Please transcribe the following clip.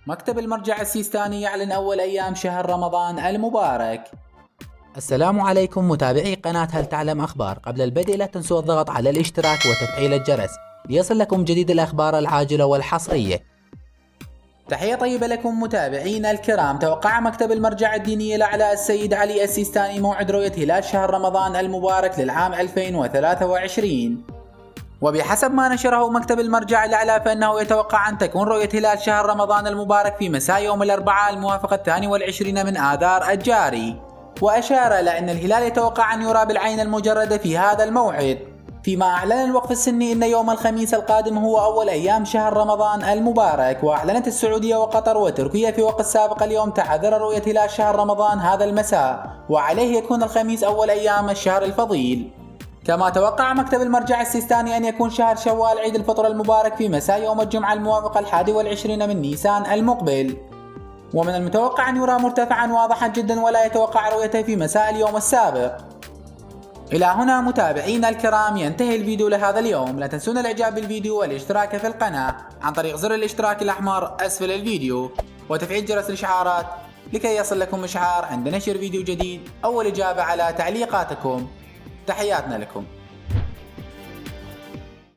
مكتب المرجع السيستاني يعلن أول أيام شهر رمضان المبارك. السلام عليكم متابعي قناة هل تعلم أخبار. قبل البدء لا تنسوا الضغط على الاشتراك وتفعيل الجرس ليصل لكم جديد الأخبار العاجلة والحصرية. تحية طيبة لكم متابعينا الكرام. توقع مكتب المرجع الديني الأعلى السيد علي السيستاني موعد رؤية هلال شهر رمضان المبارك للعام 2023. وبحسب ما نشره مكتب المرجع الأعلى فإنه يتوقع أن تكون رؤية هلال شهر رمضان المبارك في مساء يوم الأربعاء الموافق 22 من آذار الجاري. وأشار إلى أن الهلال يتوقع أن يرى بالعين المجردة في هذا الموعد. فيما أعلن الوقف السني أن يوم الخميس القادم هو أول أيام شهر رمضان المبارك. وأعلنت السعودية وقطر وتركيا في وقت سابق اليوم تعذر رؤية هلال شهر رمضان هذا المساء، وعليه يكون الخميس أول أيام الشهر الفضيل. كما توقع مكتب المرجع السيستاني أن يكون شهر شوال عيد الفطر المبارك في مساء يوم الجمعة الموافق 21 من نيسان المقبل. ومن المتوقع أن يرى مرتفعا واضحا جدا ولا يتوقع رؤيته في مساء اليوم السابق. إلى هنا متابعينا الكرام ينتهي الفيديو لهذا اليوم. لا تنسون الاعجاب بالفيديو والاشتراك في القناة عن طريق زر الاشتراك الأحمر أسفل الفيديو وتفعيل جرس الإشعارات لكي يصل لكم إشعار عند نشر فيديو جديد أو الإجابة على تعليقاتكم. تحياتنا لكم.